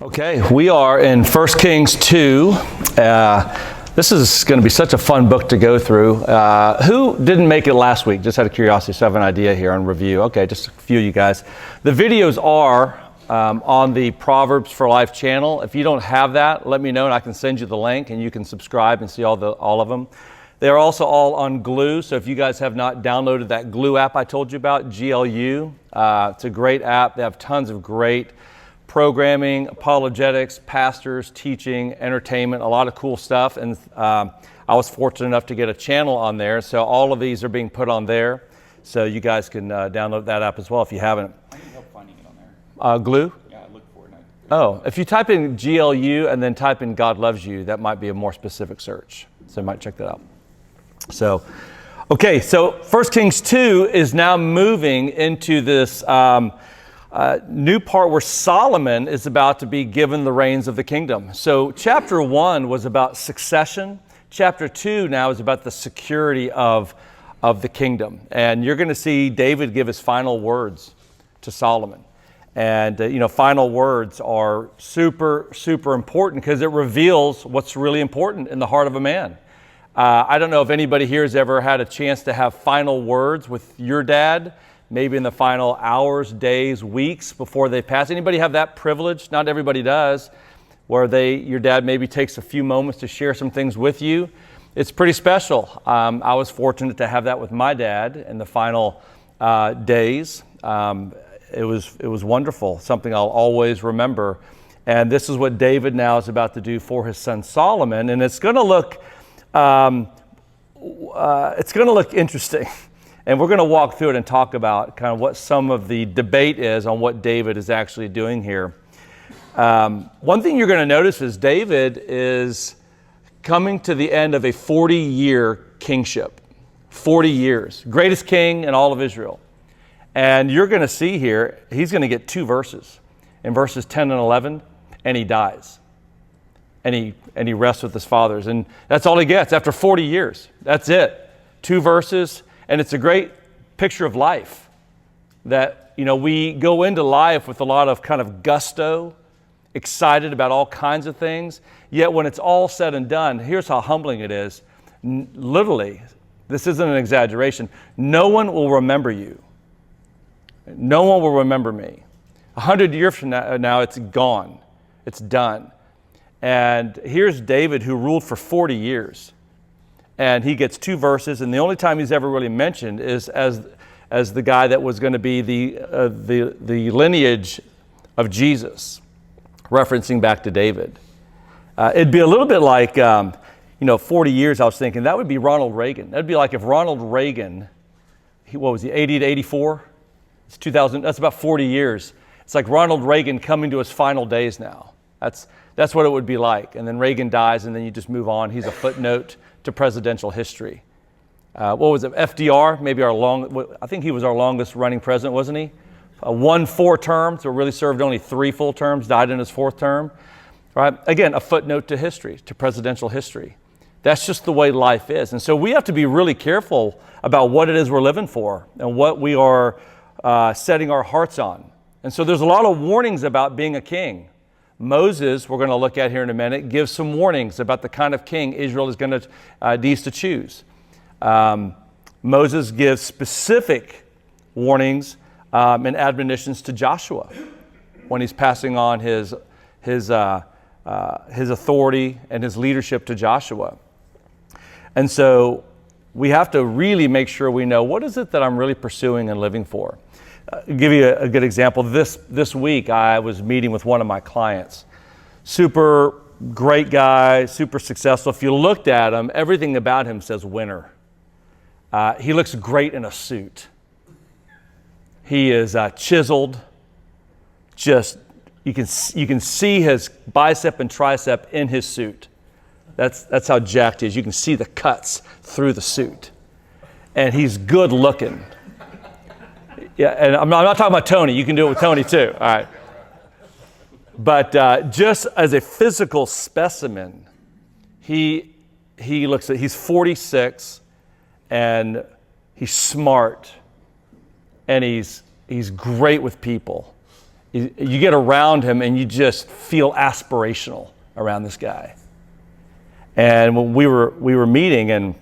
Okay, we are in 1 Kings 2. This is going to be such a fun book to go through. Who didn't make it last week? Just out of curiosity, so I have an idea here on review. Okay, just a few of you guys. The videos are on the Proverbs for Life channel. If you don't have that, let me know and I can send you the link and you can subscribe and see all of them. They're also all on Glue, so if you guys have not downloaded that Glue app I told you about, GLU, it's a great app. They have tons of great programming, apologetics, pastors, teaching, entertainment, a lot of cool stuff. And I was fortunate enough to get a channel on there. So all of these are being put on there. So you guys can download that app as well if you haven't. I need help finding it on there. Glue? Yeah, I looked for it. Oh, if you type in GLU and then type in God Loves You, that might be a more specific search. So you might check that out. So, okay, so 1 Kings 2 is now moving into this new part where Solomon is about to be given the reins of the kingdom. So chapter 1 was about succession. Chapter 2 now is about the security of the kingdom. And you're going to see David give his final words to Solomon. And, final words are super, super important because it reveals what's really important in the heart of a man. I don't know if anybody here has ever had a chance to have final words with your dad, maybe in the final hours, days, weeks before they pass. Anybody have that privilege? Not everybody does, where your dad maybe takes a few moments to share some things with you. It's pretty special. I was fortunate to have that with my dad in the final days. It was wonderful, something I'll always remember. And this is what David now is about to do for his son Solomon, and it's going to look interesting. And we're going to walk through it and talk about kind of what some of the debate is on what David is actually doing here. One thing you're going to notice is David is coming to the end of a 40-year kingship. 40 years. Greatest king in all of Israel. And you're going to see here, he's going to get 2 verses. In verses 10 and 11, and he dies. And he rests with his fathers. And that's all he gets after 40 years. That's it. 2 verses. And it's a great picture of life that, we go into life with a lot of kind of gusto, excited about all kinds of things. Yet when it's all said and done, here's how humbling it is. Literally, this isn't an exaggeration. No one will remember you. No one will remember me. 100 years from now, it's gone. It's done. And here's David, who ruled for 40 years. And he gets 2 verses, and the only time he's ever really mentioned is as the guy that was going to be the lineage of Jesus, referencing back to David. It'd be a little bit like, 40 years, I was thinking, that would be Ronald Reagan. That'd be like if Ronald Reagan, what was he, 80 to 84? It's 2000, that's about 40 years. It's like Ronald Reagan coming to his final days now. That's what it would be like. And then Reagan dies, and then you just move on. He's a footnote to presidential history. What was it? FDR, maybe I think he was our longest running president, wasn't he? Won 4 terms, so really served only 3 full terms, died in his 4th term. Right? Again, a footnote to history, to presidential history. That's just the way life is. And so we have to be really careful about what it is we're living for and what we are setting our hearts on. And so there's a lot of warnings about being a king. Moses, we're going to look at here in a minute, gives some warnings about the kind of king Israel is going to needs to choose. Moses gives specific warnings and admonitions to Joshua when he's passing on his authority and his leadership to Joshua. And so we have to really make sure we know, what is it that I'm really pursuing and living for? I'll give you a good example. This week, I was meeting with one of my clients. Super great guy, super successful. If you looked at him, everything about him says winner. He looks great in a suit. He is chiseled. Just you can see his bicep and tricep in his suit. That's how jacked he is. You can see the cuts through the suit, and he's good looking. Yeah, and I'm not talking about Tony. You can do it with Tony too. All right. But just as a physical specimen, he's 46, and he's smart, and he's great with people, You get around him and you just feel aspirational around this guy. And when we were meeting, and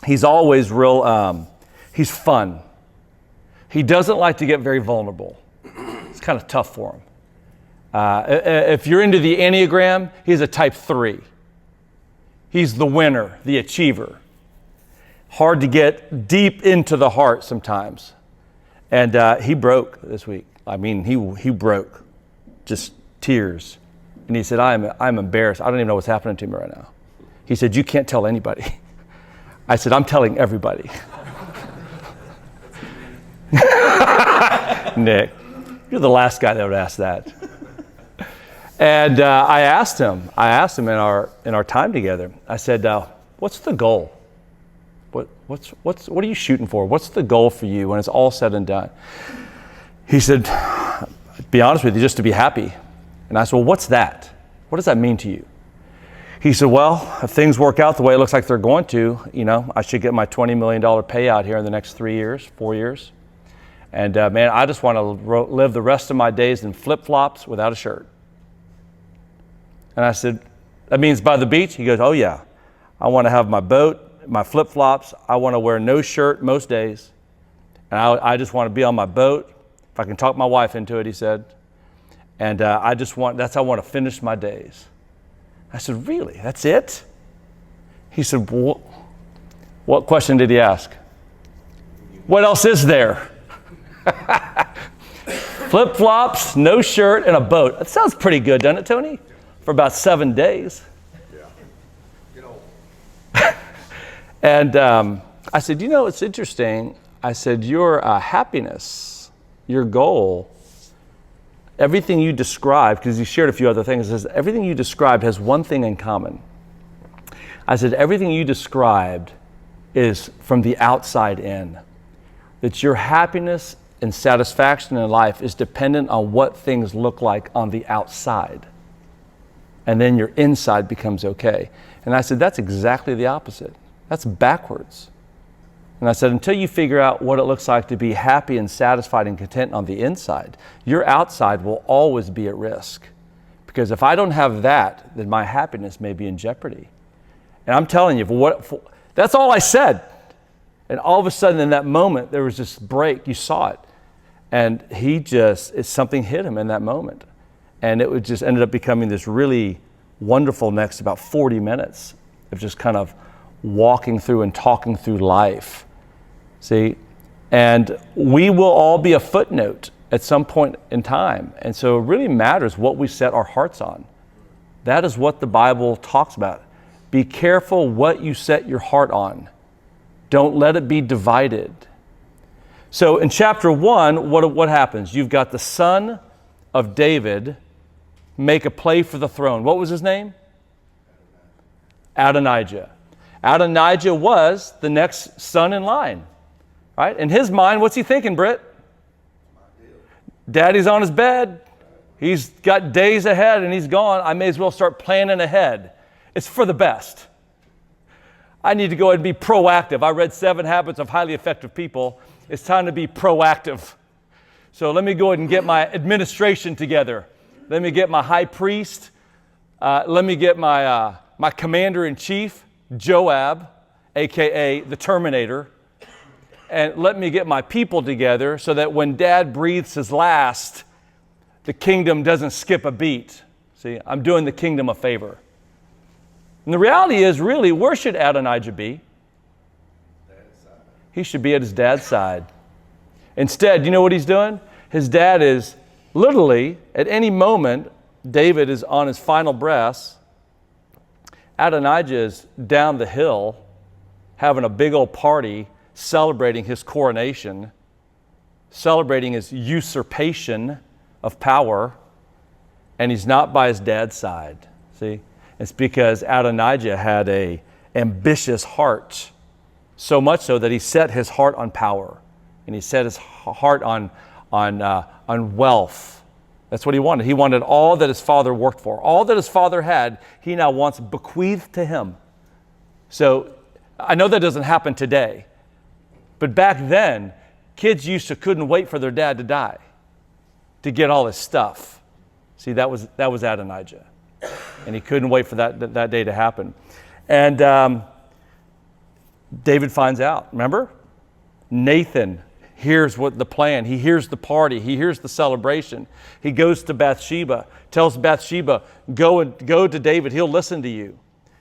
he's always real, he's fun. He doesn't like to get very vulnerable. It's kind of tough for him. If you're into the Enneagram, he's a type 3. He's the winner, the achiever. Hard to get deep into the heart sometimes. And he broke this week. I mean, he broke, just tears. And he said, I'm embarrassed. I don't even know what's happening to me right now. He said, you can't tell anybody. I said, I'm telling everybody. Nick, you're the last guy that would ask that. And I asked him in our time together, I said, what's the goal? What are you shooting for? What's the goal for you when it's all said and done? He said, to be honest with you, just to be happy. And I said, well, what's that? What does that mean to you? He said, well, if things work out the way it looks like they're going to, I should get my $20 million payout here in the next 4 years. And man, I just want to live the rest of my days in flip-flops without a shirt. And I said, that means by the beach? He goes, oh yeah. I want to have my boat, my flip-flops. I want to wear no shirt most days. And I just want to be on my boat. If I can talk my wife into it, he said. And that's how I want to finish my days. I said, really? That's it? He said, what question did he ask? What else is there? Flip-flops, no shirt, and a boat. That sounds pretty good, doesn't it, Tony? For about 7 days. Yeah. And I said, it's interesting. I said, your happiness, your goal, everything you described, because he shared a few other things, says everything you described has one thing in common. I said, everything you described is from the outside in. That your happiness and satisfaction in life is dependent on what things look like on the outside. And then your inside becomes okay. And I said, that's exactly the opposite. That's backwards. And I said, until you figure out what it looks like to be happy and satisfied and content on the inside, your outside will always be at risk. Because if I don't have that, then my happiness may be in jeopardy. And I'm telling you, that's all I said. And all of a sudden in that moment, there was this break. You saw it. And something hit him in that moment. And it just ended up becoming this really wonderful next about 40 minutes of just kind of walking through and talking through life. See? And we will all be a footnote at some point in time. And so it really matters what we set our hearts on. That is what the Bible talks about. Be careful what you set your heart on. Don't let it be divided. So in chapter 1, what happens? You've got the son of David make a play for the throne. What was his name? Adonijah. Adonijah was the next son in line. Right? In his mind, what's he thinking, Britt? Daddy's on his bed. He's got days ahead and he's gone. I may as well start planning ahead. It's for the best. I need to go ahead and be proactive. I read 7 Habits of Highly Effective People. It's time to be proactive. So let me go ahead and get my administration together. Let me get my high priest. Let me get my commander-in-chief, Joab, a.k.a. the Terminator. And let me get my people together so that when Dad breathes his last, the kingdom doesn't skip a beat. See, I'm doing the kingdom a favor. And the reality is, really, where should Adonijah be? He should be at his dad's side. Instead, you know what he's doing? His dad is literally, at any moment, David is on his final breaths. Adonijah is down the hill having a big old party, celebrating his coronation, celebrating his usurpation of power, and he's not by his dad's side. See? It's because Adonijah had an ambitious heart, so much so that he set his heart on power, and he set his heart on wealth. That's what he wanted. He wanted all that his father worked for. All that his father had, he now wants bequeathed to him. So I know that doesn't happen today, but back then, kids couldn't wait for their dad to die to get all his stuff. See, that was Adonijah. And he couldn't wait for that day to happen. And David finds out, remember? Nathan hears what the plan. He hears the party. He hears the celebration. He goes to Bathsheba, tells Bathsheba, go to David. He'll listen to you.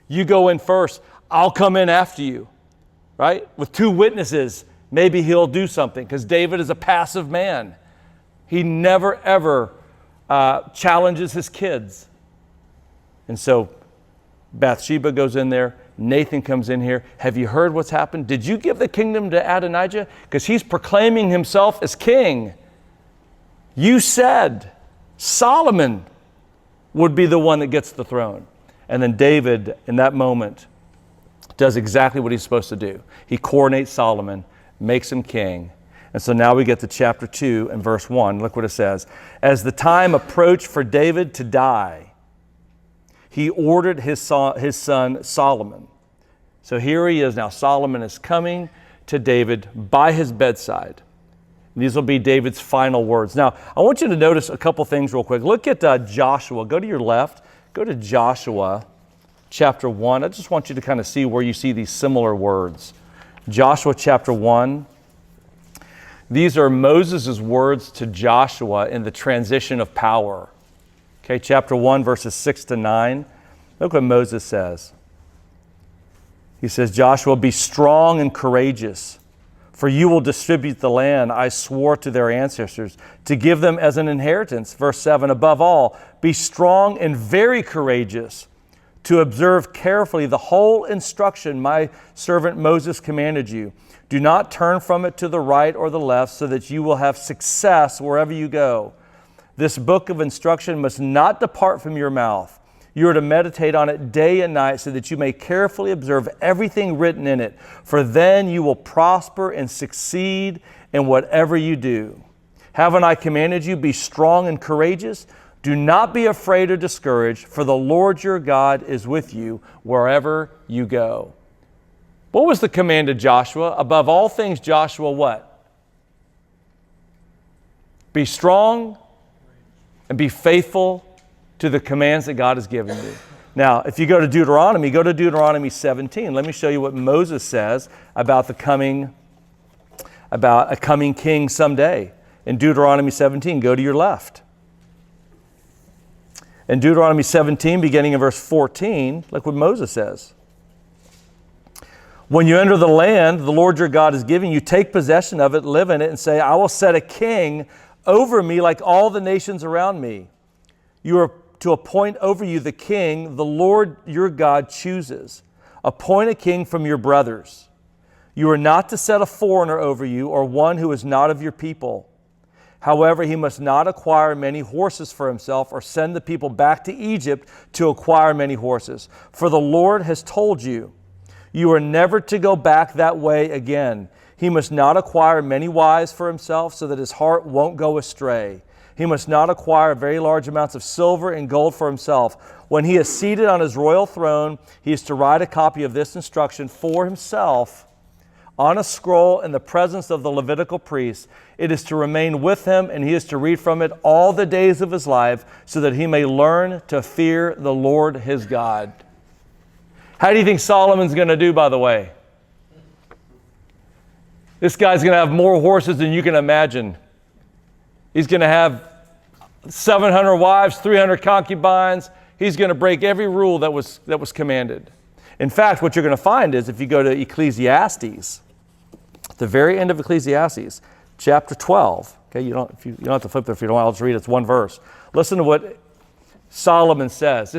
You go in first. I'll come in after you, right? With 2 witnesses, maybe he'll do something, because David is a passive man. He never, ever challenges his kids. And so Bathsheba goes in there. Nathan comes in here. Have you heard what's happened? Did you give the kingdom to Adonijah? Because he's proclaiming himself as king. You said Solomon would be the one that gets the throne. And then David, in that moment, does exactly what he's supposed to do. He coronates Solomon, makes him king. And so now we get to chapter 2 and verse 1. Look what it says. As the time approached for David to die, he ordered his son Solomon. So here he is now. Solomon is coming to David by his bedside. These will be David's final words. Now, I want you to notice a couple things real quick. Look at Joshua. Go to your left. Go to Joshua chapter 1. I just want you to kind of see where you see these similar words. Joshua chapter 1. These are Moses' words to Joshua in the transition of power. Okay, chapter 1, verses 6 to 9. Look what Moses says. He says, Joshua, be strong and courageous, for you will distribute the land I swore to their ancestors to give them as an inheritance. Verse 7, above all, be strong and very courageous to observe carefully the whole instruction my servant Moses commanded you. Do not turn from it to the right or the left, so that you will have success wherever you go. This book of instruction must not depart from your mouth. You are to meditate on it day and night, so that you may carefully observe everything written in it. For then you will prosper and succeed in whatever you do. Haven't I commanded you, be strong and courageous? Do not be afraid or discouraged, for the Lord your God is with you wherever you go. What was the command to Joshua? Above all things, Joshua, what? Be strong and be faithful to the commands that God has given you. Now, if you go to Deuteronomy 17. Let me show you what Moses says about a coming king someday. In Deuteronomy 17, go to your left. In Deuteronomy 17, beginning in verse 14, look what Moses says. When you enter the land the Lord your God is giving you, take possession of it, live in it, and say, I will set a king over me like all the nations around me. You are to appoint over you the king the Lord your God chooses. Appoint a king from your brothers. You are not to set a foreigner over you, or one who is not of your people. However, he must not acquire many horses for himself, or send the people back to Egypt to acquire many horses. For the Lord has told you, you are never to go back that way again. He must not acquire many wives for himself, so that his heart won't go astray. He must not acquire very large amounts of silver and gold for himself. When he is seated on his royal throne, he is to write a copy of this instruction for himself on a scroll in the presence of the Levitical priests. It is to remain with him, and he is to read from it all the days of his life, so that he may learn to fear the Lord his God. How do you think Solomon's going to do, by the way? This guy's going to have more horses than you can imagine. He's going to have 700 wives, 300 concubines. He's going to break every rule that was commanded. In fact, what you're going to find is, if you go to Ecclesiastes, at the very end of Ecclesiastes, chapter 12, okay, you don't have to flip there if you don't want. I'll just read it. It's one verse. Listen to what Solomon says.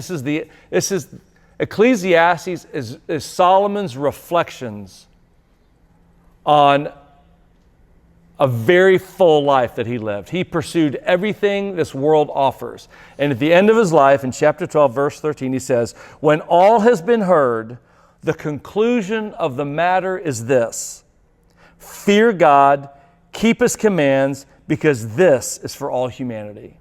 Ecclesiastes is Solomon's reflections on a very full life that he lived. He pursued everything this world offers. And at the end of his life, in chapter 12, verse 13, he says, when all has been heard, the conclusion of the matter is this: fear God, keep his commands, because this is for all humanity.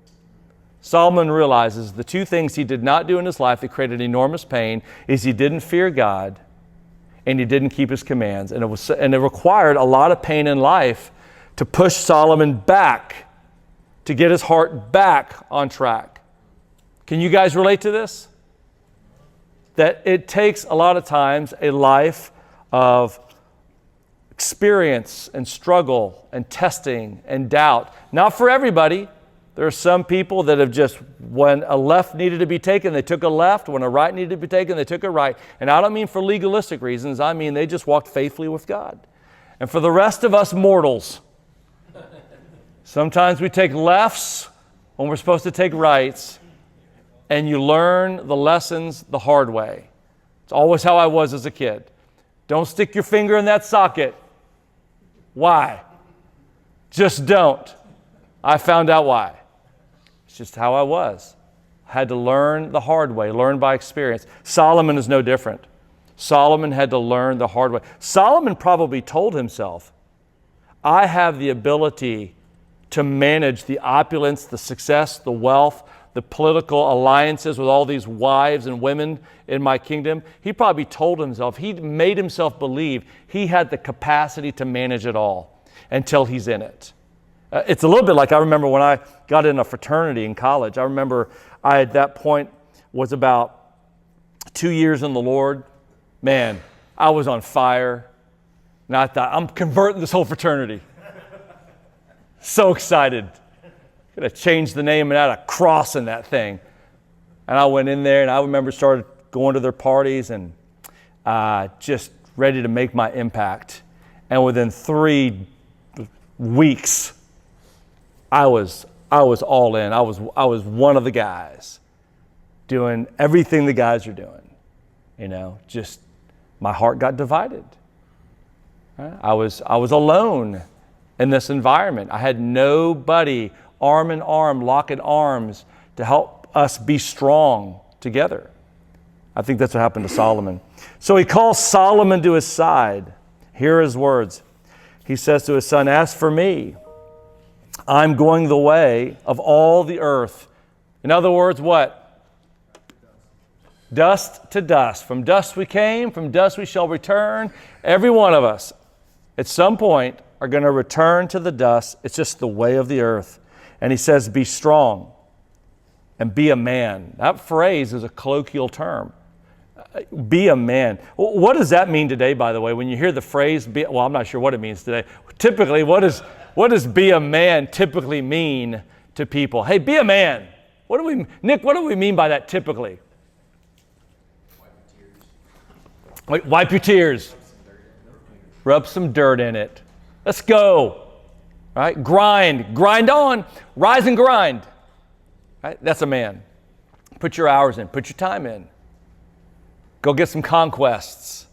Solomon realizes the two things he did not do in his life that created enormous pain is he didn't fear God and he didn't keep his commands. And it required a lot of pain in life to push Solomon back to get his heart back on track. Can you guys relate to this? That it takes a lot of times a life of experience and struggle and testing and doubt. Not for everybody. There are some people that have just, when a left needed to be taken, they took a left. When a right needed to be taken, they took a right. And I don't mean for legalistic reasons. I mean they just walked faithfully with God. And for the rest of us mortals, sometimes we take lefts when we're supposed to take rights, and you learn the lessons the hard way. It's always how I was as a kid. Don't stick your finger in that socket. Why? Just don't. I found out why. It's just how I was. I had to learn the hard way, learn by experience. Solomon is no different. Solomon had to learn the hard way. Solomon probably told himself, I have the ability to manage the opulence, the success, the wealth, the political alliances with all these wives and women in my kingdom. He probably told himself, he made himself believe he had the capacity to manage it all until he's in it. It's a little bit like I remember when I got in a fraternity in college. I remember I, at that point, was about 2 years in the Lord. Man, I was on fire. And I thought, I'm converting this whole fraternity. So excited. Going to change the name and add a cross in that thing. And I went in there, and I remember started going to their parties and just ready to make my impact. And within 3 weeks, I was all in. I was one of the guys doing everything the guys are doing. You know, just my heart got divided. Right? I was alone in this environment. I had nobody arm in arm, lock in arms to help us be strong together. I think that's what happened to Solomon. So he calls Solomon to his side. Here are his words. He says to his son, as for me, I'm going the way of all the earth. In other words, what? Dust to dust. From dust we came, from dust we shall return. Every one of us, at some point, are going to return to the dust. It's just the way of the earth. And he says, be strong and be a man. That phrase is a colloquial term. Be a man. What does that mean today, by the way? When you hear the phrase, well, I'm not sure what it means today. Typically, what does be a man typically mean to people? Hey, be a man. Nick, what do we mean by that typically? Wipe your tears. Rub some dirt in it. Let's go. Right? Grind on, rise and grind. Right? That's a man. Put your hours in, put your time in. Go get some conquests.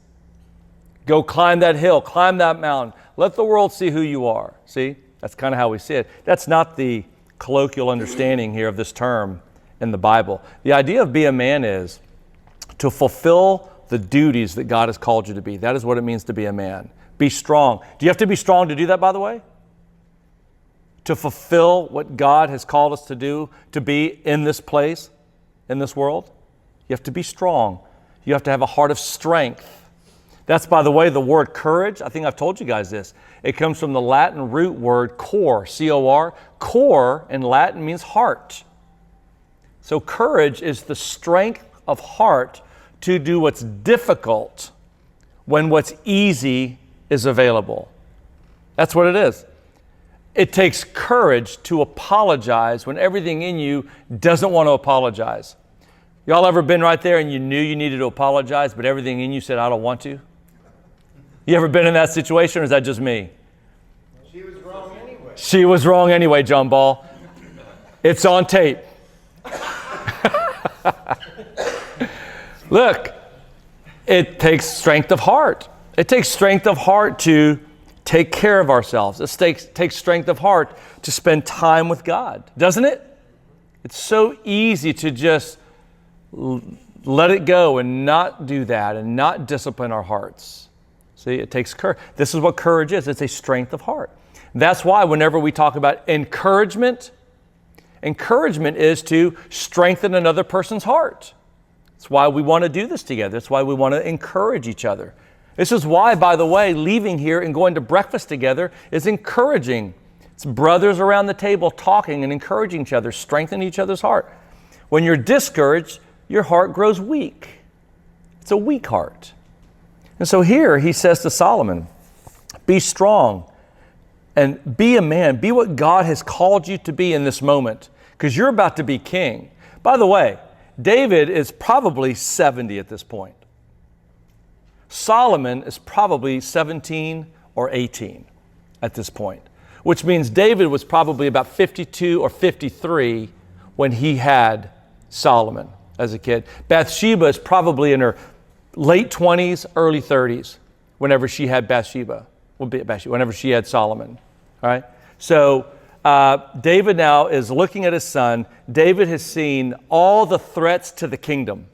Go climb that hill, climb that mountain. Let the world see who you are. See? That's kind of how we see it. That's not the colloquial understanding here of this term in the Bible. The idea of be a man is to fulfill the duties that God has called you to be. That is what it means to be a man. Be strong. Do you have to be strong to do that, by the way? To fulfill what God has called us to do, to be in this place, in this world? You have to be strong. You have to have a heart of strength. That's, by the way, the word courage. I think I've told you guys this. It comes from the Latin root word cor, C-O-R. Cor in Latin means heart. So courage is the strength of heart to do what's difficult when what's easy is available. That's what it is. It takes courage to apologize when everything in you doesn't want to apologize. Y'all ever been right there and you knew you needed to apologize, but everything in you said, I don't want to? You ever been in that situation, or is that just me? She was wrong anyway. She was wrong anyway, John Ball. It's on tape. Look, it takes strength of heart. It takes strength of heart to take care of ourselves. It takes strength of heart to spend time with God, doesn't it? It's so easy to just let it go and not do that and not discipline our hearts. See, it takes courage. This is what courage is. It's a strength of heart. That's why whenever we talk about encouragement is to strengthen another person's heart. That's why we want to do this together. That's why we want to encourage each other. This is why, by the way, leaving here and going to breakfast together is encouraging. It's brothers around the table talking and encouraging each other, strengthening each other's heart. When you're discouraged, your heart grows weak. It's a weak heart. And so here he says to Solomon, be strong and be a man. Be what God has called you to be in this moment, because you're about to be king. By the way, David is probably 70 at this point. Solomon is probably 17 or 18 at this point, which means David was probably about 52 or 53 when he had Solomon as a kid. Bathsheba is probably in her late 20s, early 30s whenever she had whenever she had Solomon. All right? So David now is looking at his son. David has seen all the threats to the kingdom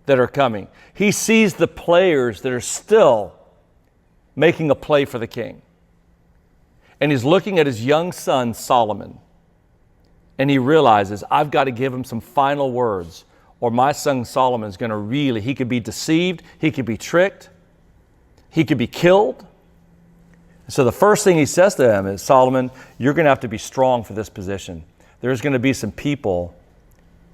that are coming. He sees the players that are still making a play for the king. And he's looking at his young son, Solomon. And he realizes, I've got to give him some final words, or my son Solomon is going to he could be deceived, he could be tricked, he could be killed. So the first thing he says to him is, Solomon, you're going to have to be strong for this position. There's going to be some people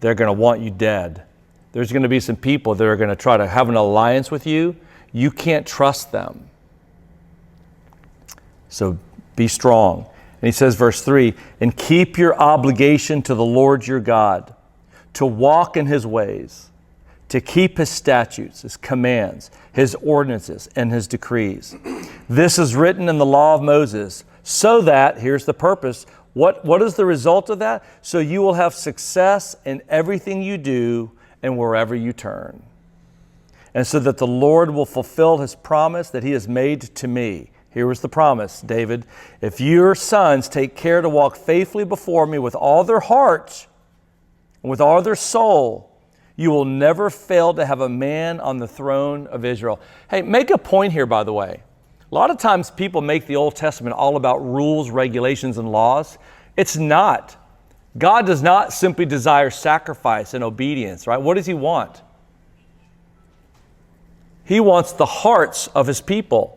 that are going to want you dead. There's going to be some people that are going to try to have an alliance with you. You can't trust them. So be strong. And he says, verse 3, and keep your obligation to the Lord your God, to walk in his ways, to keep his statutes, his commands, his ordinances, and his decrees. This is written in the law of Moses, so that, here's the purpose, what is the result of that? So you will have success in everything you do and wherever you turn. And so that the Lord will fulfill his promise that he has made to me. Here was the promise, David. If your sons take care to walk faithfully before me with all their heart and with all their soul, you will never fail to have a man on the throne of Israel. Hey, make a point here, by the way. A lot of times people make the Old Testament all about rules, regulations, and laws. It's not. God does not simply desire sacrifice and obedience, right? What does he want? He wants the hearts of his people.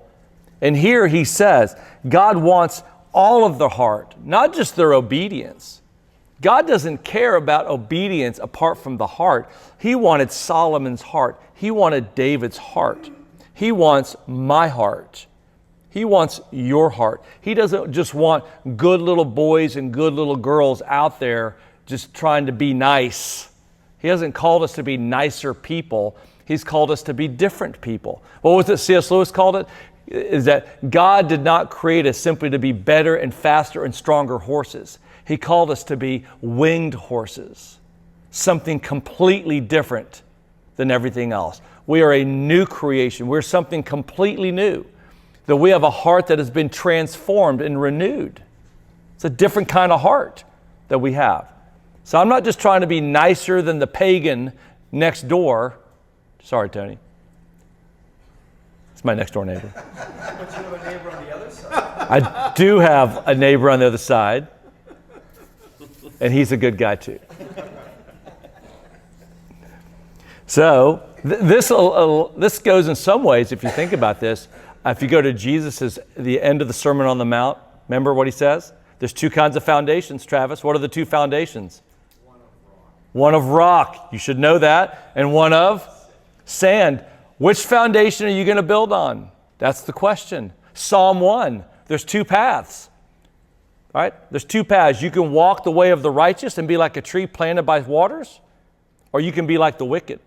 And here he says, God wants all of their heart, not just their obedience. God doesn't care about obedience apart from the heart. He wanted Solomon's heart. He wanted David's heart. He wants my heart. He wants your heart. He doesn't just want good little boys and good little girls out there just trying to be nice. He hasn't called us to be nicer people. He's called us to be different people. What was it C.S. Lewis called it? Is that God did not create us simply to be better and faster and stronger horses. He called us to be winged horses, something completely different than everything else. We are a new creation. We're something completely new, that we have a heart that has been transformed and renewed. It's a different kind of heart that we have. So I'm not just trying to be nicer than the pagan next door. Sorry, Tony. It's my next door neighbor. But you have a neighbor on the other side. I do have a neighbor on the other side. And he's a good guy too. So this goes in some ways, if you think about this, if you go to the end of the Sermon on the Mount, remember what he says? There's two kinds of foundations, Travis. What are the two foundations? One of rock. You should know that. And one of sand. Which foundation are you going to build on? That's the question. Psalm 1, there's two paths. All right? There's two paths. You can walk the way of the righteous and be like a tree planted by waters, or you can be like the wicked.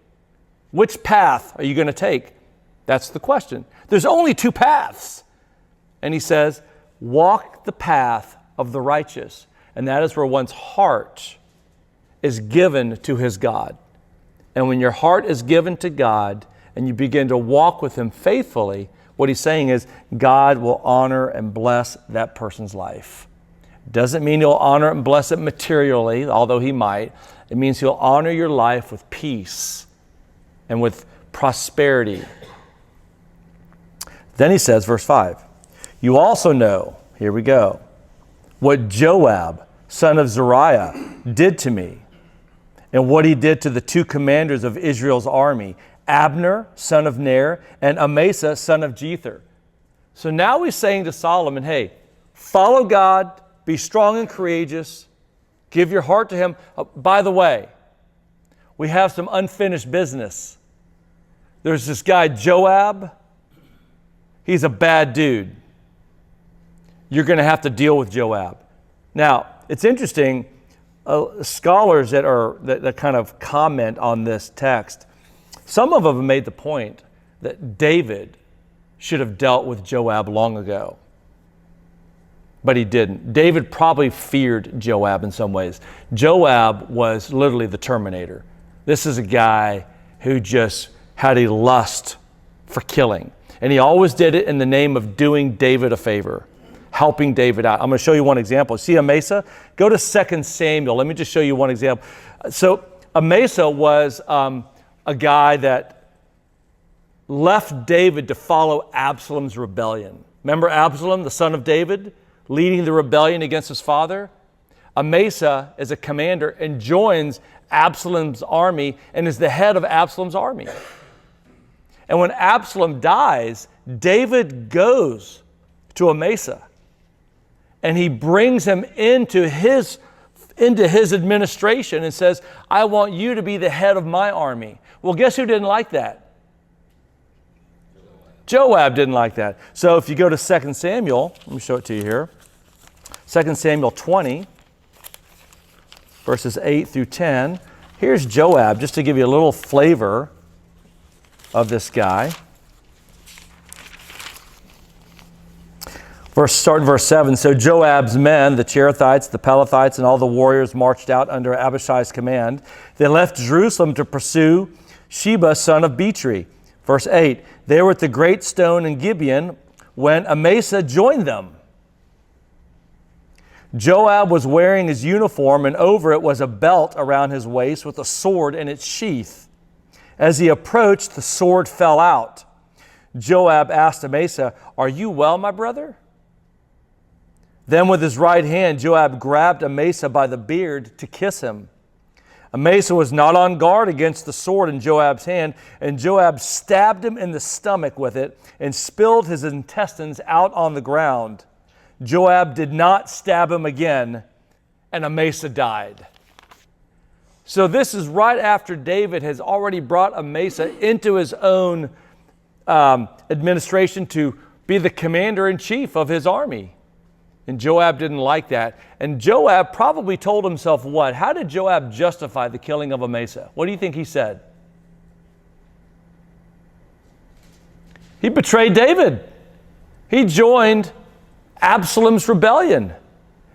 Which path are you going to take? That's the question. There's only two paths. And he says, walk the path of the righteous. And that is where one's heart is given to his God. And when your heart is given to God and you begin to walk with him faithfully, what he's saying is God will honor and bless that person's life. Doesn't mean he'll honor and bless it materially, although he might. It means he'll honor your life with peace and with prosperity. Then he says, verse 5, you also know, here we go, what Joab, son of Zeruiah, did to me, and what he did to the two commanders of Israel's army, Abner, son of Ner, and Amasa, son of Jether. So now he's saying to Solomon, hey, Follow God, be strong and courageous, give your heart to him. By the way, we have some unfinished business. There's this guy, Joab. He's a bad dude. You're going to have to deal with Joab. Now, it's interesting, scholars that kind of comment on this text, some of them have made the point that David should have dealt with Joab long ago. But he didn't. David probably feared Joab in some ways. Joab was literally the Terminator. This is a guy who just had a lust for killing. And he always did it in the name of doing David a favor, helping David out. I'm going to show you one example. See Amasa? Go to 2 Samuel. Let me just show you one example. So Amasa was a guy that left David to follow Absalom's rebellion. Remember Absalom, the son of David, leading the rebellion against his father? Amasa is a commander and joins Absalom's army and is the head of Absalom's army. And when Absalom dies, David goes to Amasa and he brings him into his administration and says, I want you to be the head of my army. Well, guess who didn't like that? Joab didn't like that. So if you go to 2 Samuel, let me show it to you here. 2 Samuel 20, verses 8 through 10. Here's Joab, just to give you a little flavor of this guy. Start in verse 7. So Joab's men, the Cherethites, the Pelethites, and all the warriors marched out under Abishai's command. They left Jerusalem to pursue Sheba, son of Bichri. Verse 8. They were at the great stone in Gibeon when Amasa joined them. Joab was wearing his uniform, and over it was a belt around his waist with a sword in its sheath. As he approached, the sword fell out. Joab asked Amasa, "Are you well, my brother?" Then with his right hand, Joab grabbed Amasa by the beard to kiss him. Amasa was not on guard against the sword in Joab's hand, and Joab stabbed him in the stomach with it and spilled his intestines out on the ground. Joab did not stab him again, and Amasa died. So this is right after David has already brought Amasa into his own administration to be the commander-in-chief of his army. And Joab didn't like that. And Joab probably told himself what? How did Joab justify the killing of Amasa? What do you think he said? He betrayed David. He joined Absalom's rebellion.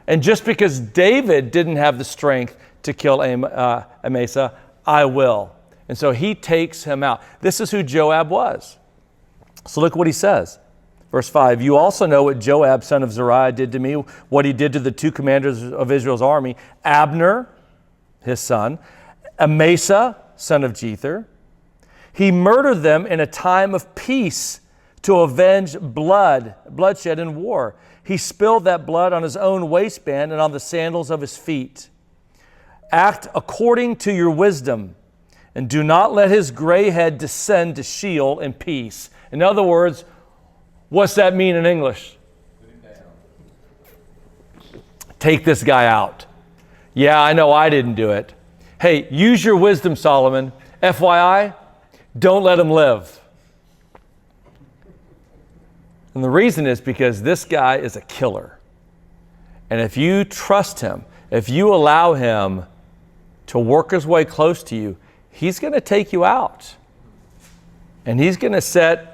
And just because David didn't have the strength to kill Amasa, I will. And so he takes him out. This is who Joab was. So look what he says. Verse 5, you also know what Joab, son of Zeruiah, did to me, what he did to the two commanders of Israel's army, Abner, his son, Amasa, son of Jether. He murdered them in a time of peace to avenge bloodshed in war. He spilled that blood on his own waistband and on the sandals of his feet. Act according to your wisdom, and do not let his gray head descend to Sheol in peace. In other words, what's that mean in English? Take this guy out. Yeah, I know I didn't do it. Hey, use your wisdom, Solomon. FYI, don't let him live. And the reason is because this guy is a killer. And if you trust him, if you allow him to work his way close to you, he's going to take you out. And he's going to set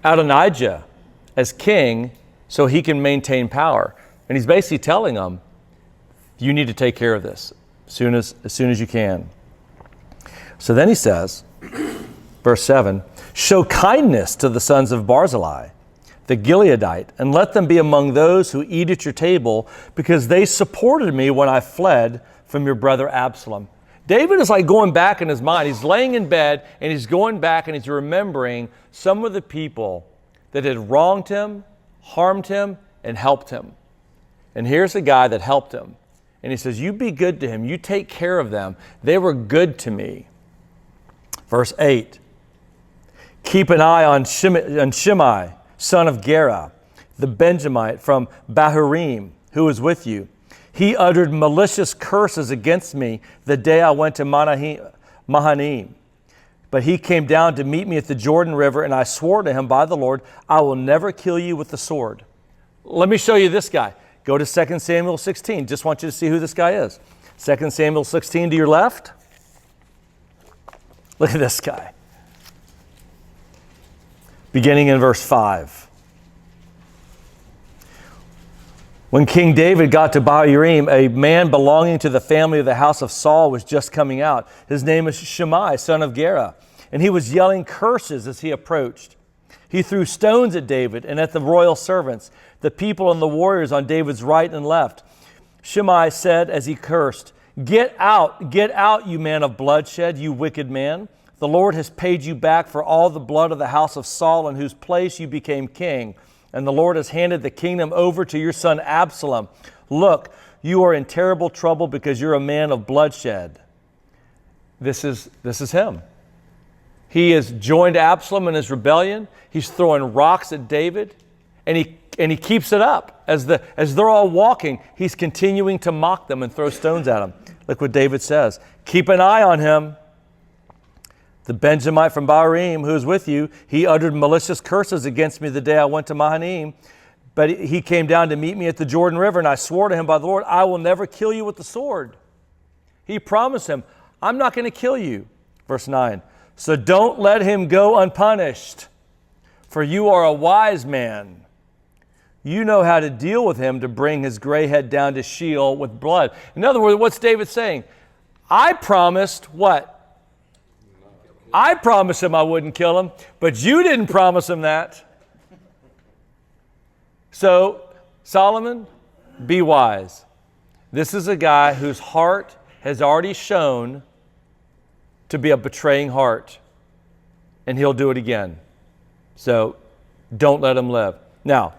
Adonijah as king so he can maintain power. And he's basically telling them, you need to take care of this as soon as you can. So then he says, verse 7, show kindness to the sons of Barzillai, the Gileadite, and let them be among those who eat at your table, because they supported me when I fled from your brother Absalom. David is like going back in his mind. He's laying in bed and he's going back and he's remembering some of the people that had wronged him, harmed him, and helped him. And here's a guy that helped him. And he says, you be good to him. You take care of them. They were good to me. Verse 8, keep an eye on Shimei, son of Gera, the Benjamite from Bahurim, who is with you. He uttered malicious curses against me the day I went to Mahanaim. But he came down to meet me at the Jordan River, and I swore to him by the Lord, I will never kill you with the sword. Let me show you this guy. Go to 2 Samuel 16. Just want you to see who this guy is. 2 Samuel 16 to your left. Look at this guy. Beginning in verse 5. When King David got to Bahurim, a man belonging to the family of the house of Saul was just coming out. His name is Shimei, son of Gera, and he was yelling curses as he approached. He threw stones at David and at the royal servants, the people and the warriors on David's right and left. Shimei said as he cursed, get out, you man of bloodshed, you wicked man. The Lord has paid you back for all the blood of the house of Saul, in whose place you became king. And the Lord has handed the kingdom over to your son Absalom. Look, you are in terrible trouble because you're a man of bloodshed. This is him. He has joined Absalom in his rebellion. He's throwing rocks at David, and he keeps it up. As they're all walking, he's continuing to mock them and throw stones at them. Look what David says. Keep an eye on him. The Benjamite from Bahurim, who is with you, he uttered malicious curses against me the day I went to Mahanaim. But he came down to meet me at the Jordan River, and I swore to him by the Lord, I will never kill you with the sword. He promised him, I'm not going to kill you. Verse 9, so don't let him go unpunished, for you are a wise man. You know how to deal with him to bring his gray head down to Sheol with blood. In other words, what's David saying? I promised what? I promised him I wouldn't kill him, but you didn't promise him that. So, Solomon, be wise. This is a guy whose heart has already shown to be a betraying heart, and he'll do it again. So, don't let him live. Now,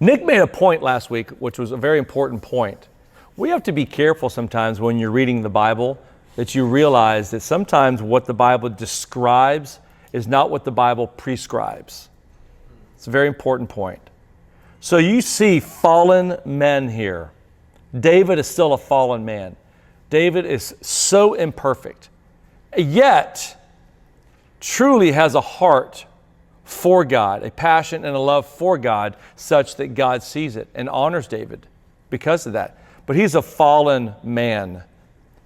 Nick made a point last week, which was a very important point. We have to be careful sometimes when you're reading the Bible that you realize that sometimes what the Bible describes is not what the Bible prescribes. It's a very important point. So you see fallen men here. David is still a fallen man. David is so imperfect, yet truly has a heart for God, a passion and a love for God, such that God sees it and honors David because of that. But he's a fallen man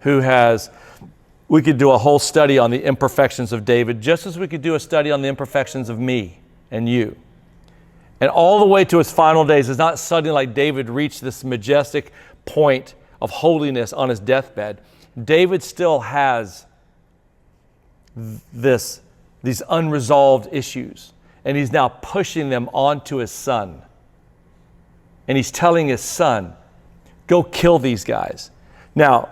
who we could do a whole study on the imperfections of David, just as we could do a study on the imperfections of me and you. And all the way to his final days, it's not suddenly like David reached this majestic point of holiness on his deathbed. David still has these unresolved issues, and he's now pushing them onto his son. And he's telling his son, go kill these guys. Now,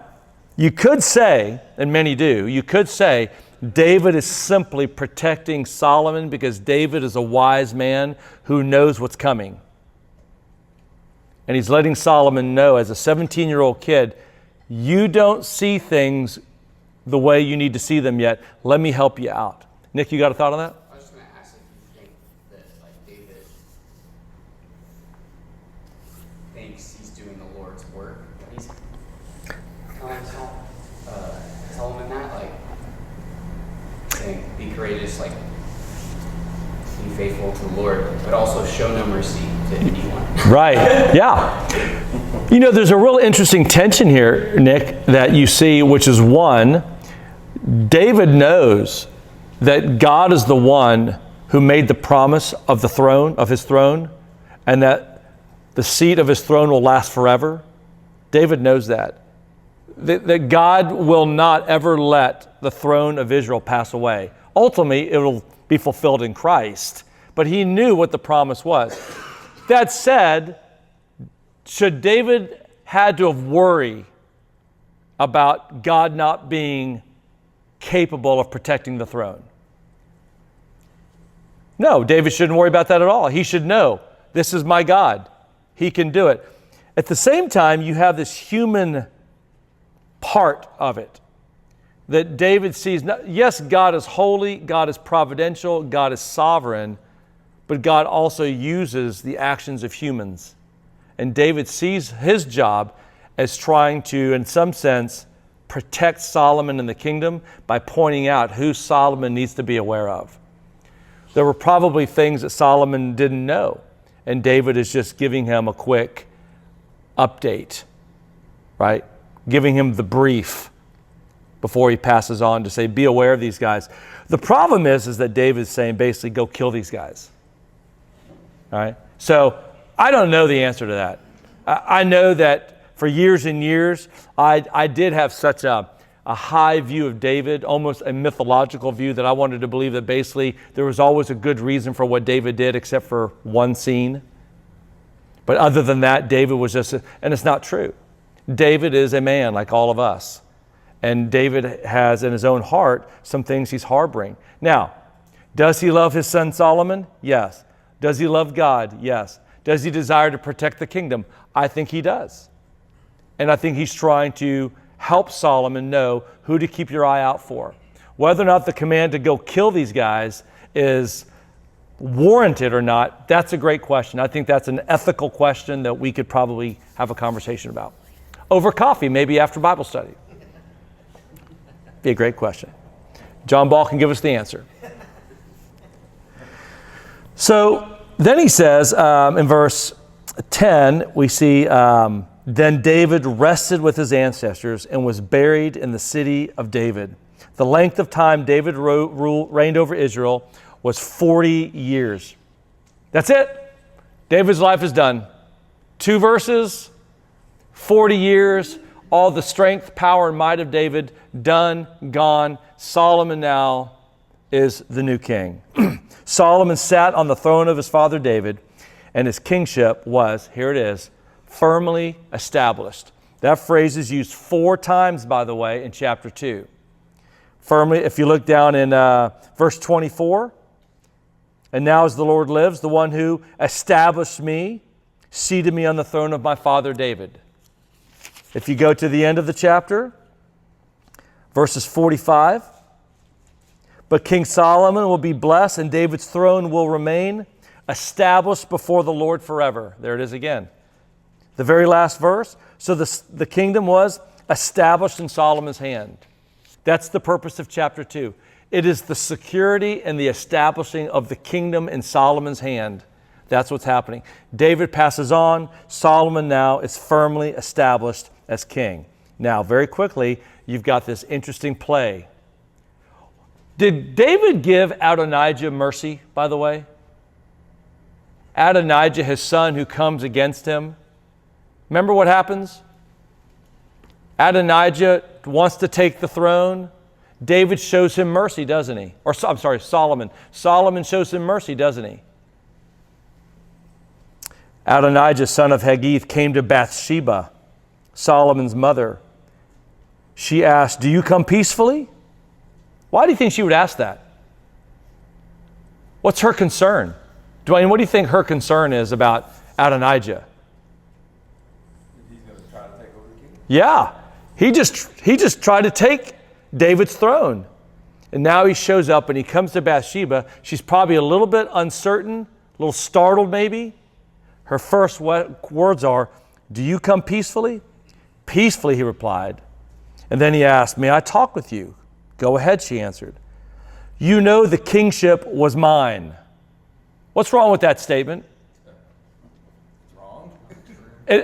you could say, and many do, you could say David is simply protecting Solomon because David is a wise man who knows what's coming. And he's letting Solomon know as a 17-year-old kid, you don't see things the way you need to see them yet. Let me help you out. Nick, you got a thought on that? I was just going to ask if you think that David thinks he's doing the Lord's work when he's telling Solomon that, saying, be courageous, be faithful to the Lord, but also show no mercy to anyone. Right, yeah. You know, there's a real interesting tension here, Nick, that you see, which is one, David knows that God is the one who made the promise of the throne, of his throne, and that the seat of his throne will last forever. David knows that God will not ever let the throne of Israel pass away. Ultimately, it will be fulfilled in Christ. But he knew what the promise was. That said, should David had to have worry about God not being capable of protecting the throne? No, David shouldn't worry about that at all. He should know, this is my God. He can do it. At the same time, you have this human part of it that David sees. Yes, God is holy, God is providential, God is sovereign, but God also uses the actions of humans. And David sees his job as trying to, in some sense, protect Solomon and the kingdom by pointing out who Solomon needs to be aware of. There were probably things that Solomon didn't know, and David is just giving him a quick update, right? Giving him the brief before he passes on to say, be aware of these guys. The problem is that David's saying basically, go kill these guys. All right? So I don't know the answer to that. I know that for years and years, I did have such a high view of David, almost a mythological view, that I wanted to believe that basically there was always a good reason for what David did except for one scene. But other than that, David was just, and it's not true. David is a man like all of us. And David has in his own heart some things he's harboring. Now, does he love his son Solomon? Yes. Does he love God? Yes. Does he desire to protect the kingdom? I think he does. And I think he's trying to help Solomon know who to keep your eye out for. Whether or not the command to go kill these guys is warranted or not, that's a great question. I think that's an ethical question that we could probably have a conversation about. Over coffee, maybe after Bible study. Be a great question. John Ball can give us the answer. So then he says in verse 10, we see, then David rested with his ancestors and was buried in the city of David. The length of time David reigned over Israel was 40 years. That's it. David's life is done. 2 verses, 40 years, all the strength, power, and might of David, done, gone. Solomon now is the new king. Solomon sat on the throne of his father David, and his kingship was, here it is, firmly established. That phrase is used 4 times, by the way, in chapter 2. Firmly, if you look down in verse 24, and now as the Lord lives, the one who established me, seated me on the throne of my father David. If you go to the end of the chapter, verses 45, but King Solomon will be blessed, and David's throne will remain established before the Lord forever. There it is again. The very last verse. So the kingdom was established in Solomon's hand. That's the purpose of chapter 2. It is the security and the establishing of the kingdom in Solomon's hand. That's what's happening. David passes on. Solomon now is firmly established as king. Now, very quickly, you've got this interesting play. Did David give Adonijah mercy, by the way? Adonijah, his son, who comes against him. Remember what happens? Adonijah wants to take the throne. David shows him mercy, doesn't he? Or, I'm sorry, Solomon. Solomon shows him mercy, doesn't he? Adonijah, son of Haggith, came to Bathsheba, Solomon's mother. She asked, do you come peacefully? Why do you think she would ask that? What's her concern? Dwayne, what do you think her concern is about Adonijah? He's going to try to take over the kingdom. Yeah, he just tried to take David's throne. And now he shows up and he comes to Bathsheba. She's probably a little bit uncertain, a little startled maybe. Her first words are, do you come peacefully? Peacefully, he replied. And then he asked, may I talk with you? Go ahead, she answered. You know the kingship was mine. What's wrong with that statement? It's wrong.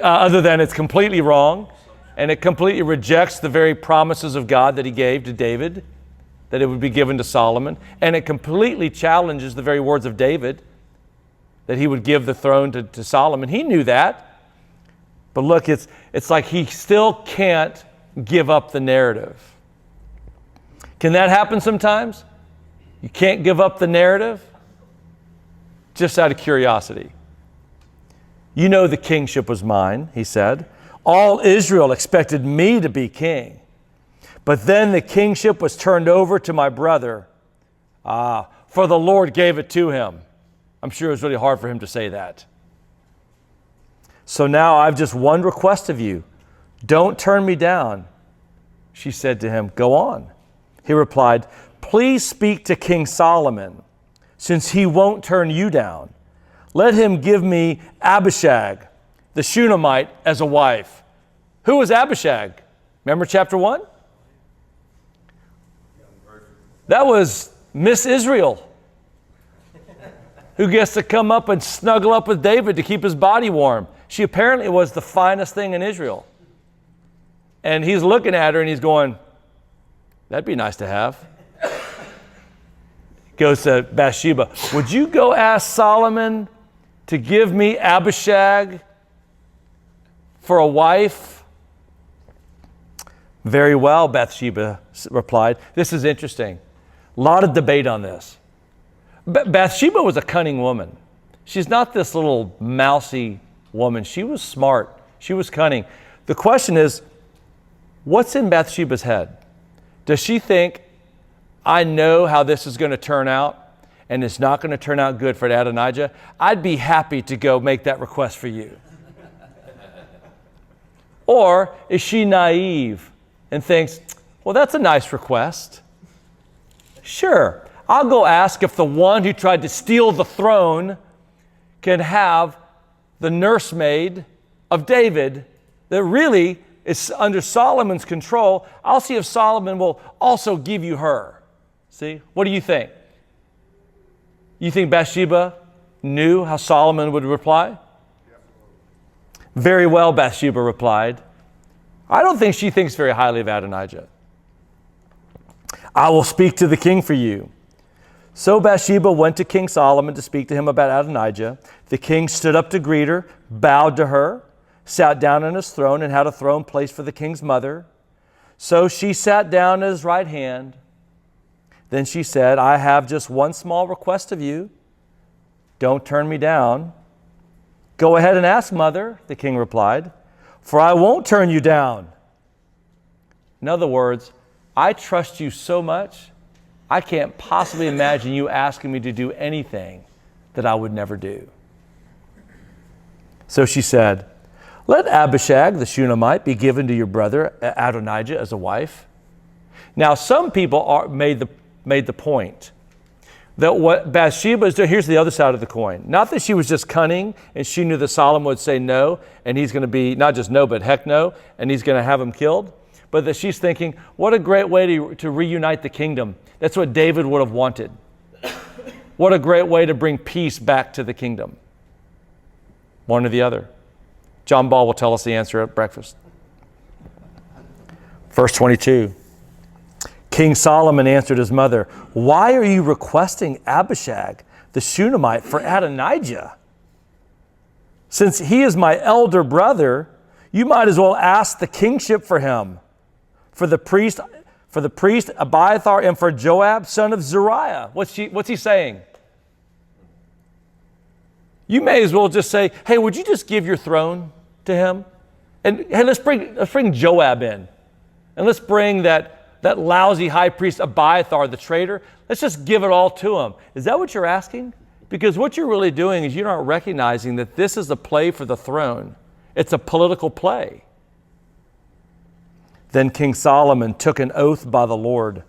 Other than it's completely wrong, and it completely rejects the very promises of God that he gave to David, that it would be given to Solomon, and it completely challenges the very words of David, that he would give the throne to Solomon. He knew that. But look, it's like he still can't give up the narrative. Can that happen sometimes? You can't give up the narrative? Just out of curiosity. You know the kingship was mine, he said. All Israel expected me to be king. But then the kingship was turned over to my brother. For the Lord gave it to him. I'm sure it was really hard for him to say that. So now I've just one request of you. Don't turn me down. She said to him, go on. He replied, please speak to King Solomon, since he won't turn you down. let him give me Abishag, the Shunammite, as a wife. Who was Abishag? Remember chapter 1? That was Miss Israel, who gets to come up and snuggle up with David to keep his body warm. She apparently was the finest thing in Israel. And he's looking at her and he's going, that'd be nice to have. Goes to Bathsheba, would you go ask Solomon to give me Abishag for a wife? Very well, Bathsheba replied. This is interesting. A lot of debate on this. Bathsheba was a cunning woman. She's not this little mousy woman. She was smart. She was cunning. The question is, what's in Bathsheba's head? Does she think, I know how this is going to turn out, and it's not going to turn out good for Adonijah? I'd be happy to go make that request for you. Or is she naive and thinks, well, that's a nice request. Sure, I'll go ask if the one who tried to steal the throne can have the nursemaid of David that really is under Solomon's control. I'll see if Solomon will also give you her. See, what do you think? You think Bathsheba knew how Solomon would reply? Very well, Bathsheba replied. I don't think she thinks very highly of Adonijah. I will speak to the king for you. So Bathsheba went to King Solomon to speak to him about Adonijah. The king stood up to greet her, bowed to her, sat down on his throne, and had a throne placed for the king's mother. So she sat down at his right hand. Then she said, I have just one small request of you. Don't turn me down. Go ahead and ask, mother, the king replied, for I won't turn you down. In other words, I trust you so much, I can't possibly imagine you asking me to do anything that I would never do. So she said, let Abishag, the Shunammite, be given to your brother Adonijah as a wife. Now, some people made the point that what Bathsheba is doing, here's the other side of the coin. Not that she was just cunning and she knew that Solomon would say no, and he's going to be not just no, but heck no, and he's going to have him killed. But that she's thinking, what a great way to reunite the kingdom. That's what David would have wanted. What a great way to bring peace back to the kingdom. One or the other. John Ball will tell us the answer at breakfast. Verse 22. King Solomon answered his mother, why are you requesting Abishag, the Shunammite, for Adonijah? Since he is my elder brother, you might as well ask the kingship for him, for the priest Abiathar, and for Joab, son of Zeruiah. What's he saying? You may as well just say, hey, would you just give your throne to him? And hey, let's bring Joab in. And let's bring that lousy high priest Abiathar, the traitor. Let's just give it all to him. Is that what you're asking? Because what you're really doing is you're not recognizing that this is a play for the throne. It's a political play. Then King Solomon took an oath by the Lord.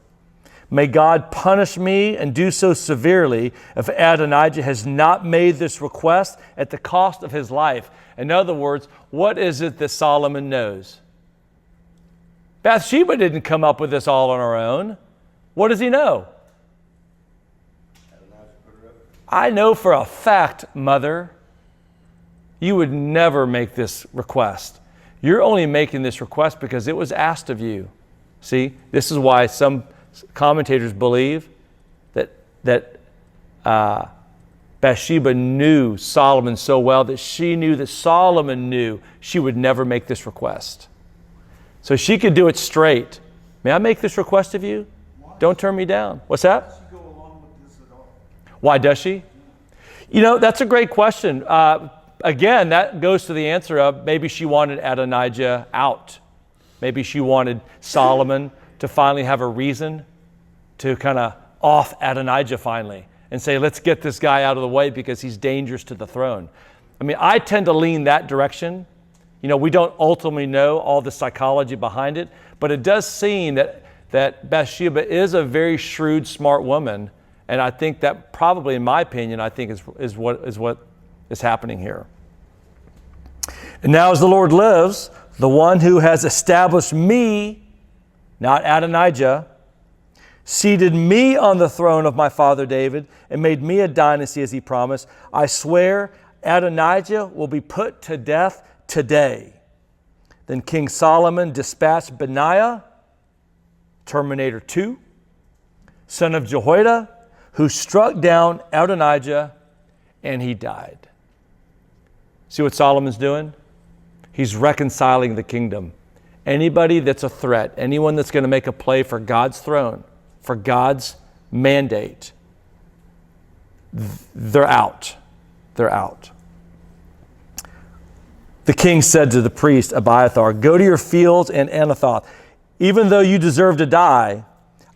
May God punish me and do so severely if Adonijah has not made this request at the cost of his life. In other words, what is it that Solomon knows? Bathsheba didn't come up with this all on her own. What does he know? I know for a fact, mother, you would never make this request. You're only making this request because it was asked of you. See, this is why some commentators believe that Bathsheba knew Solomon so well that she knew that Solomon knew she would never make this request. So she could do it straight. May I make this request of you? Don't turn me down. What's that? Does she go along with this at all? Why does she? You know, that's a great question. Again, that goes to the answer of maybe she wanted Adonijah out. Maybe she wanted Solomon to finally have a reason to kind of off Adonijah finally and say, let's get this guy out of the way because he's dangerous to the throne. I mean, I tend to lean that direction. You know, we don't ultimately know all the psychology behind it, but it does seem that Bathsheba is a very shrewd, smart woman. And I think that probably, in my opinion, I think is what is happening here. And now as the Lord lives, the one who has established me, not Adonijah, seated me on the throne of my father David and made me a dynasty as he promised, I swear Adonijah will be put to death today. Then King Solomon dispatched Benaiah, Terminator 2, son of Jehoiada, who struck down Adonijah, and he died. See what Solomon's doing? He's reconciling the kingdom. Anybody that's a threat, anyone that's going to make a play for God's throne, for God's mandate, they're out. They're out. The king said to the priest Abiathar, go to your fields in Anathoth. Even though you deserve to die,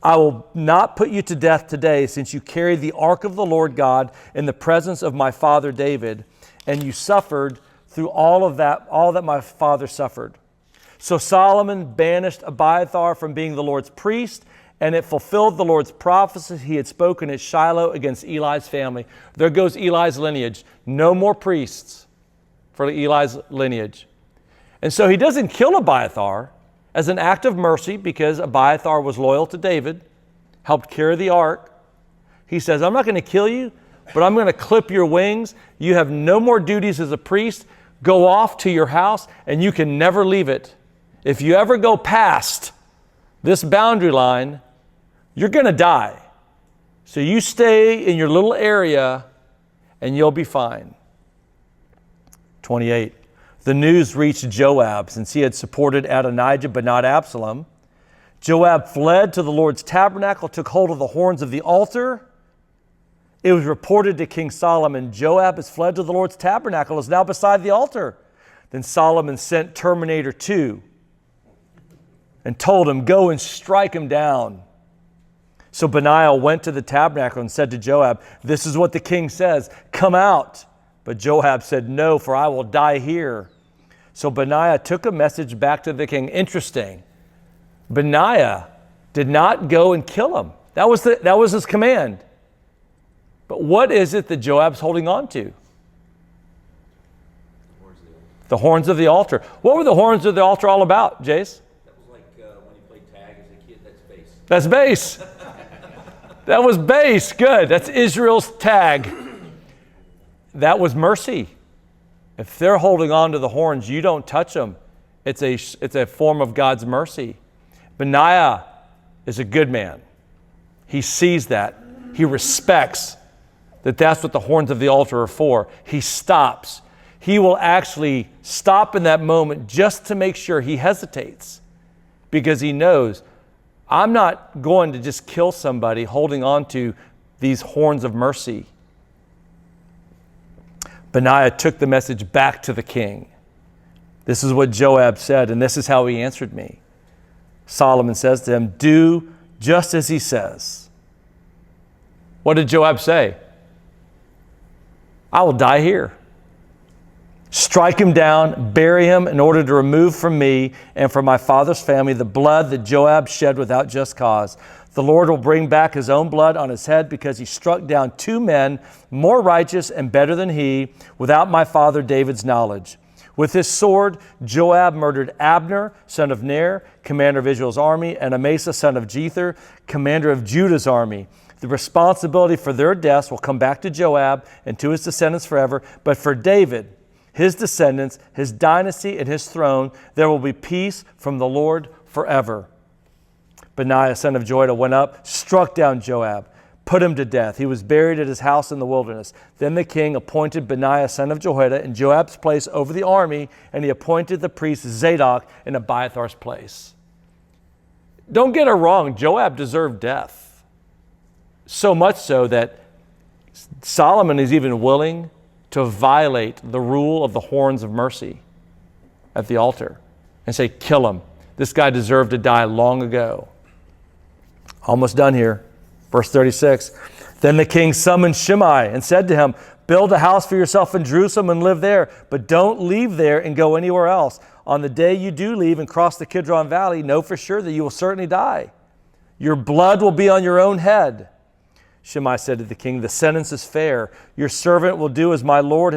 I will not put you to death today, since you carried the ark of the Lord God in the presence of my father David, and you suffered through all that my father suffered. So Solomon banished Abiathar from being the Lord's priest, and it fulfilled the Lord's prophecy he had spoken at Shiloh against Eli's family. There goes Eli's lineage. No more priests for Eli's lineage. And so he doesn't kill Abiathar as an act of mercy, because Abiathar was loyal to David, helped carry the ark. He says, I'm not going to kill you, but I'm going to clip your wings. You have no more duties as a priest. Go off to your house, and you can never leave it. If you ever go past this boundary line, you're going to die. So you stay in your little area, and you'll be fine. 28. The news reached Joab, since he had supported Adonijah but not Absalom. Joab fled to the Lord's tabernacle, took hold of the horns of the altar. It was reported to King Solomon, Joab has fled to the Lord's tabernacle, is now beside the altar. Then Solomon sent Terminator 2 and told him, go and strike him down. So Benaiah went to the tabernacle and said to Joab, this is what the king says, come out. But Joab said, no, for I will die here. So Benaiah took a message back to the king. Interesting. Benaiah did not go and kill him. That was his command. But what is it that Joab's holding on to? The horns of the altar. What were the horns of the altar all about, Jace? That was like when you played tag as a kid, that's base. That's base. That was base. Good. That's Israel's tag. That was mercy. If they're holding on to the horns, you don't touch them. It's a form of God's mercy. Benaiah is a good man. He sees that. He respects that that's what the horns of the altar are for. He stops. He will actually stop in that moment just to make sure. He hesitates because he knows, I'm not going to just kill somebody holding on to these horns of mercy. Benaiah took the message back to the king. This is what Joab said, and this is how he answered me. Solomon says to him, do just as he says. What did Joab say? I will die here. Strike him down, bury him in order to remove from me and from my father's family the blood that Joab shed without just cause. The Lord will bring back his own blood on his head because he struck down 2 men more righteous and better than he without my father David's knowledge. With his sword, Joab murdered Abner, son of Ner, commander of Israel's army, and Amasa, son of Jether, commander of Judah's army. The responsibility for their deaths will come back to Joab and to his descendants forever. But for David, his descendants, his dynasty, and his throne, there will be peace from the Lord forever. Benaiah, son of Jehoiada, went up, struck down Joab, put him to death. He was buried at his house in the wilderness. Then the king appointed Benaiah, son of Jehoiada, in Joab's place over the army, and he appointed the priest Zadok in Abiathar's place. Don't get it wrong, Joab deserved death. So much so that Solomon is even willing to violate the rule of the horns of mercy at the altar and say, kill him. This guy deserved to die long ago. Almost done here. Verse 36. Then the king summoned Shimei and said to him, build a house for yourself in Jerusalem and live there, but don't leave there and go anywhere else. On the day you do leave and cross the Kidron Valley, know for sure that you will certainly die. Your blood will be on your own head. Shimei said to the king, the sentence is fair. Your servant will do as my lord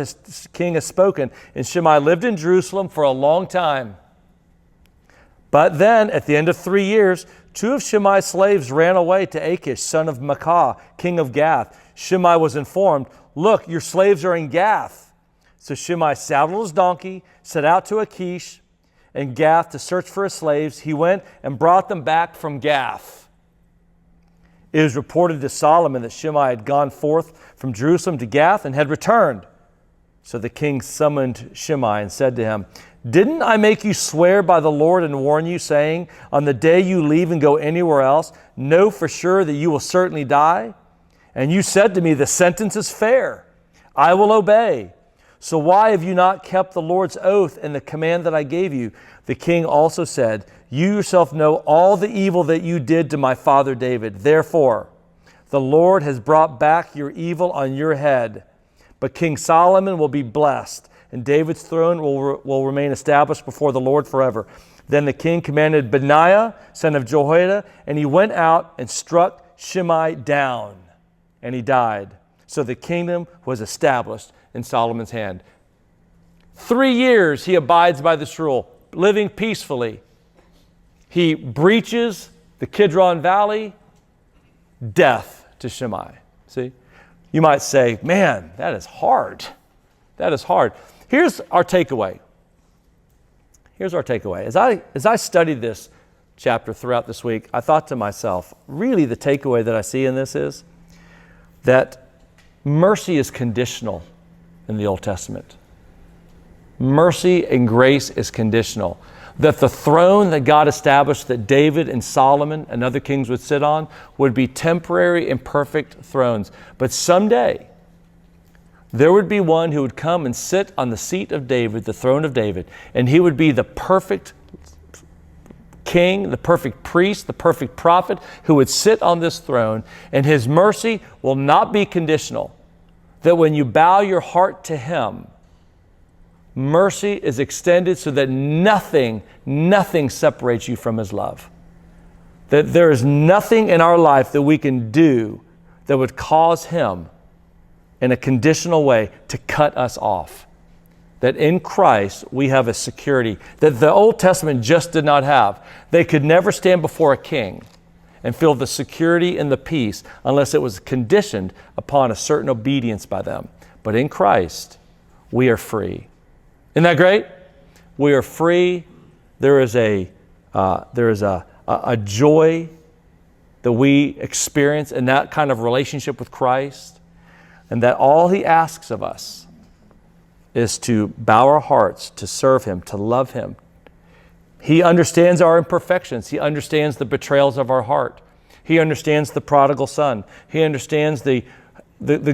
king has spoken. And Shimei lived in Jerusalem for a long time. But then, at the end of 3 years, 2 of Shimei's slaves ran away to Achish, son of Maacah, king of Gath. Shimei was informed, look, your slaves are in Gath. So Shimei saddled his donkey, set out to Achish and Gath to search for his slaves. He went and brought them back from Gath. It was reported to Solomon that Shimei had gone forth from Jerusalem to Gath and had returned. So the king summoned Shimei and said to him, didn't I make you swear by the Lord and warn you, saying, on the day you leave and go anywhere else, know for sure that you will certainly die? And you said to me, the sentence is fair. I will obey. So why have you not kept the Lord's oath and the command that I gave you? The king also said, you yourself know all the evil that you did to my father David. Therefore, the Lord has brought back your evil on your head. But King Solomon will be blessed, and David's throne will remain established before the Lord forever. Then the king commanded Benaiah, son of Jehoiada, and he went out and struck Shimei down, and he died. So the kingdom was established in Solomon's hand. 3 years he abides by this rule, living peacefully. He breaches the Kidron Valley, death to Shimei. See? You might say, man, that is hard. That is hard. Here's our takeaway. Here's our takeaway. As I studied this chapter throughout this week, I thought to myself, really the takeaway that I see in this is that mercy is conditional in the Old Testament. Mercy and grace is conditional. That the throne that God established that David and Solomon and other kings would sit on would be temporary, imperfect thrones. But someday, there would be one who would come and sit on the seat of David, the throne of David, and he would be the perfect king, the perfect priest, the perfect prophet who would sit on this throne, and his mercy will not be conditional. That when you bow your heart to him, mercy is extended so that nothing separates you from his love. That there is nothing in our life that we can do that would cause him in a conditional way to cut us off. That in Christ we have a security that the Old Testament just did not have. They could never stand before a king and feel the security and the peace unless it was conditioned upon a certain obedience by them. But in Christ, we are free. Isn't that great? We are free. There is a joy that we experience in that kind of relationship with Christ, and that all he asks of us is to bow our hearts, to serve him, to love him. He understands our imperfections. He understands the betrayals of our heart. He understands the prodigal son. He understands the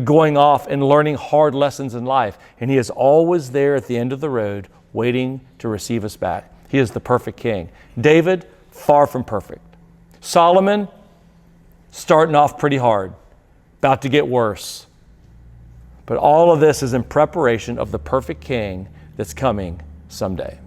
going off and learning hard lessons in life. And he is always there at the end of the road waiting to receive us back. He is the perfect king. David, far from perfect. Solomon, starting off pretty hard, about to get worse. But all of this is in preparation of the perfect king that's coming someday.